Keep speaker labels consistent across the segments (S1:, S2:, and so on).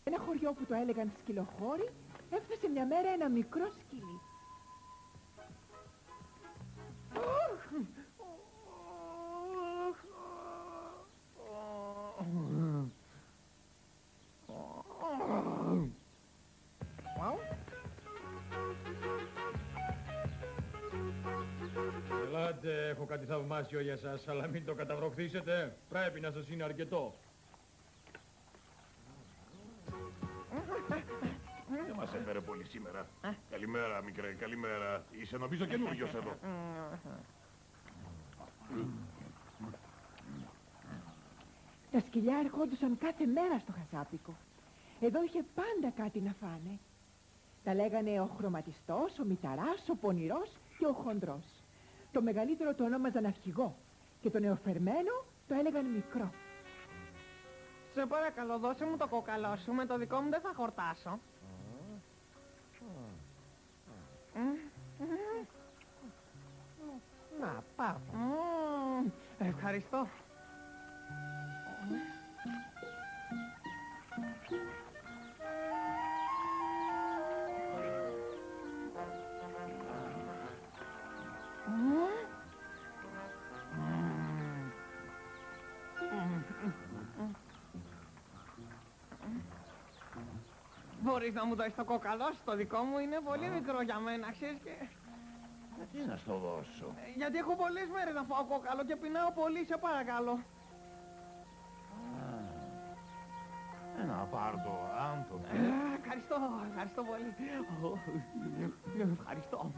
S1: Ένα χωριό που το έλεγαν σκυλοχώρι, έφτασε μια μέρα ένα μικρό σκυλί.
S2: Ελάτε, έχω κάτι θαυμάσιο για σας, αλλά μην το καταβροχθήσετε. Πρέπει να σας είναι αρκετό.
S3: Δεν μας έφερε πολύ σήμερα. Καλημέρα, μικρέ, καλημέρα. Είσαι νομίζω καινούριος εδώ.
S1: Τα σκυλιά ερχόντουσαν κάθε μέρα στο χασάπικο. Εδώ είχε πάντα κάτι να φάνε. Τα λέγανε ο χρωματιστός, ο μηταράς, ο πονηρός και ο χοντρός. Το μεγαλύτερο το ονόμαζαν αρχηγό και το νεοφερμένο το έλεγαν μικρό.
S4: Σε παρακαλώ, δώσε μου το κόκαλό σου, με το δικό μου δεν θα χορτάσω.
S1: Να, πάω.
S4: Ευχαριστώ. Μπορείς να μου δώσεις το κόκαλό σου, το δικό μου είναι πολύ μικρό για μένα, ξέρεις και...
S3: Τι να στο δώσω.
S4: Γιατί έχω πολλές μέρες να φάω κόκαλο και πεινάω πολύ, σε παρακαλώ.
S3: Ένα πάρτο, αν το πει.
S4: Ευχαριστώ πολύ. Ευχαριστώ.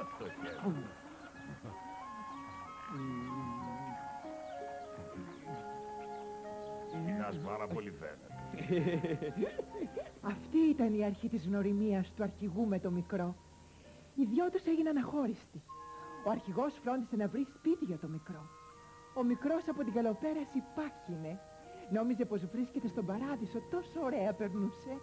S3: Αυτό και... Πεινάς πάρα πολύ φαίνεται.
S1: Αυτή ήταν η αρχή της γνωριμίας του αρχηγού με το μικρό. Οι δυο τους έγιναν αχώριστοι. Ο αρχηγός φρόντισε να βρει σπίτι για το μικρό. Ο μικρός από την καλοπέραση πάχυνε. Νόμιζε πως βρίσκεται στον παράδεισο, τόσο ωραία περνούσε.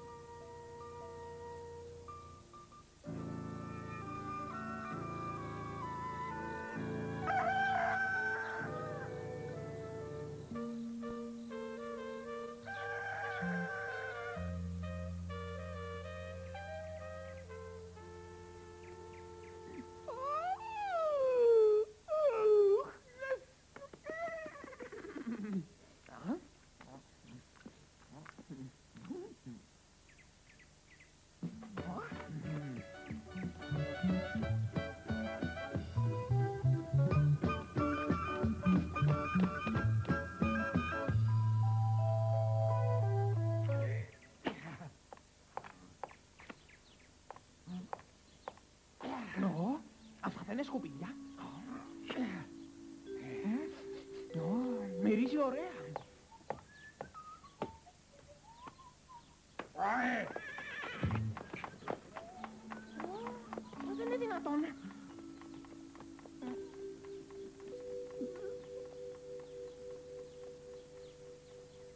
S4: Αυτά δεν είναι σκουπίδια. Μυρίζει ωραία. Δεν είναι δυνατόν.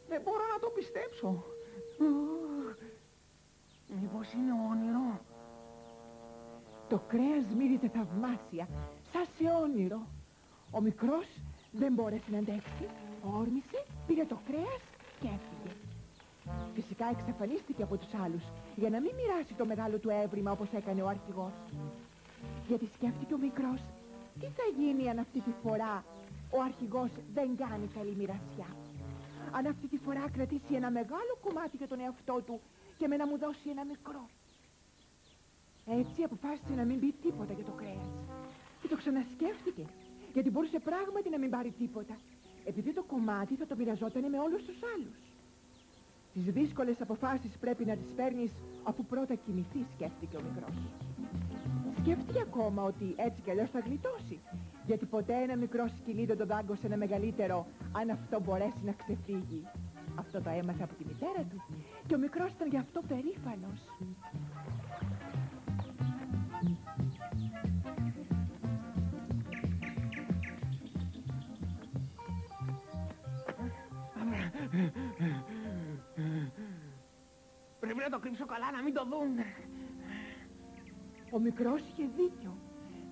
S4: Δεν μπορώ να το πιστέψω. Μήπως είναι όνειρο.
S1: Το κρέας μύριζε θαυμάσια, σαν σε όνειρο. Ο μικρός δεν μπόρεσε να αντέξει, όρμησε, πήρε το κρέας και έφυγε. Φυσικά εξαφανίστηκε από τους άλλους, για να μην μοιράσει το μεγάλο του έβριμα όπως έκανε ο αρχηγός. Γιατί σκέφτηκε ο μικρός, τι θα γίνει αν αυτή τη φορά ο αρχηγός δεν κάνει καλή μοιρασιά. Αν αυτή τη φορά κρατήσει ένα μεγάλο κομμάτι για τον εαυτό του και με να μου δώσει ένα μικρό. Έτσι αποφάσισε να μην πει τίποτα για το κρέας. Και το ξανασκέφτηκε, γιατί μπορούσε πράγματι να μην πάρει τίποτα, επειδή το κομμάτι θα το μοιραζότανε με όλους τους άλλους. Τις δύσκολες αποφάσεις πρέπει να τις παίρνεις αφού πρώτα κοιμηθείς, σκέφτηκε ο μικρός. Σκέφτηκε ακόμα ότι έτσι κι αλλιώς θα γλιτώσει, γιατί ποτέ ένα μικρό σκυλί δεν το δάγκωσε ένα μεγαλύτερο αν αυτό μπορέσει να ξεφύγει. Αυτό το έμαθε από τη μητέρα του και ο μικρός ήταν γι' αυτό περήφανος.
S4: Πρέπει να το κρύψω καλά, να μην το δουν.
S1: Ο μικρός είχε δίκιο.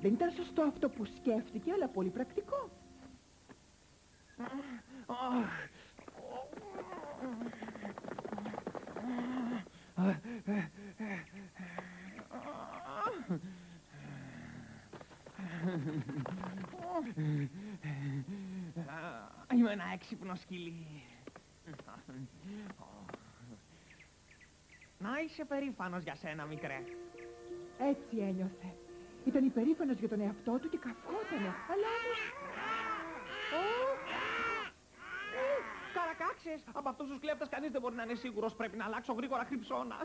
S1: Δεν ήταν σωστό αυτό που σκέφτηκε, αλλά πολύ πρακτικό.
S4: Είμαι ένα έξυπνο σκυλί. Να είσαι περήφανος για σένα, μικρέ.
S1: Έτσι ένιωθε. Ήταν υπερήφανος για τον εαυτό του και καυχότανε, αλλά όμως...
S4: Καρακάξες! Από αυτούς τους κλέφτες κανείς δεν μπορεί να είναι σίγουρος. Πρέπει να αλλάξω γρήγορα χρυψώνα.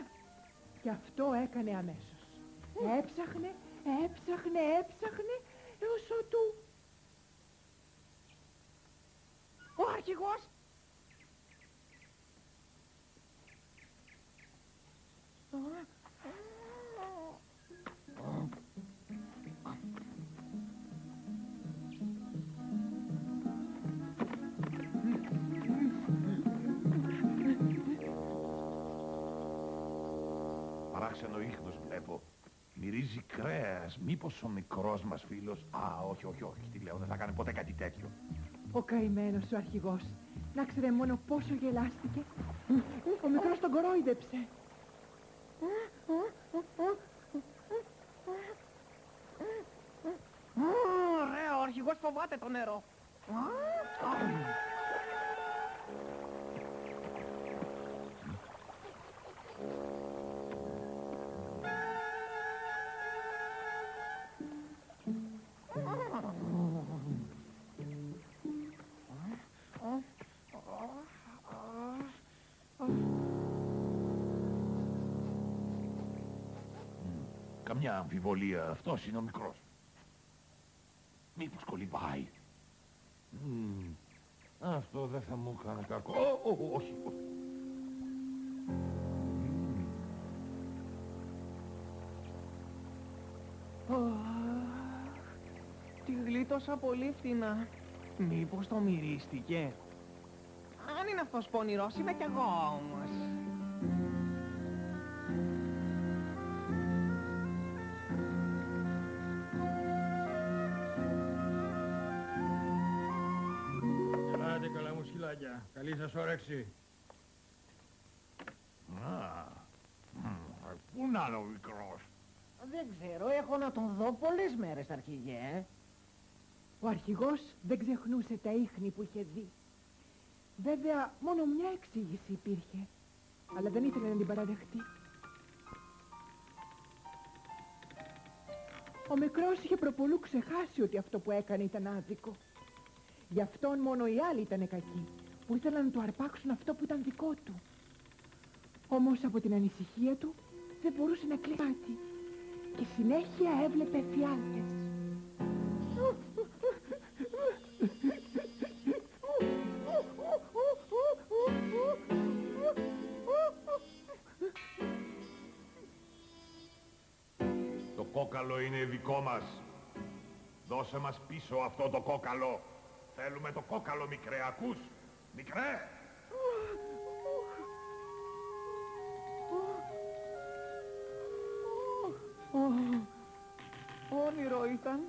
S1: Και αυτό έκανε αμέσως. Έψαχνε, έως ότου...
S4: Ο αρχηγός!
S3: Παράξενο ίχνος βλέπω. Μυρίζει κρέας. Μήπως ο μικρός μας φίλος... όχι. Τι λέω, δεν θα κάνει ποτέ κάτι τέτοιο.
S1: Ο καημένος ο αρχηγός. Να ξέρε μόνο πόσο γελάστηκε. Ο μικρός τον κορόιδεψε.
S4: Ωραίο, ο αρχηγός φοβάται το νερό.
S3: Καμιά αμφιβολία, αυτός είναι ο μικρός. Μήπως κολυμπάει. Αυτό δεν θα μου έκανε κακό. Όχι.
S4: Τη γλίτωσα πολύ φτηνά. Μήπως το μυρίστηκε. Αν είναι αυτός πονηρός, είμαι κι εγώ όμως.
S2: Ελάτε καλά μου σκυλάκια. Καλή σας όρεξη.
S3: Πού να είναι ο μικρός.
S5: Δεν ξέρω, έχω να τον δω πολλές μέρες, αρχηγέ.
S1: Ο αρχηγός δεν ξεχνούσε τα ίχνη που είχε δει. Βέβαια, μόνο μια εξήγηση υπήρχε, αλλά δεν ήθελε να την παραδεχτεί. Ο μικρός είχε προπολού ξεχάσει ότι αυτό που έκανε ήταν άδικο. Γι' αυτόν μόνο οι άλλοι ήταν κακοί, που ήθελαν να του αρπάξουν αυτό που ήταν δικό του. Όμως από την ανησυχία του δεν μπορούσε να κλείσει και συνέχεια έβλεπε φιάλτες.
S3: Το κόκαλο είναι δικό μας. Δώσε μας πίσω αυτό το κόκαλο. Θέλουμε το κόκαλο, μικρέ, ακούς. Μικρέ!
S4: Όνειρο ήταν.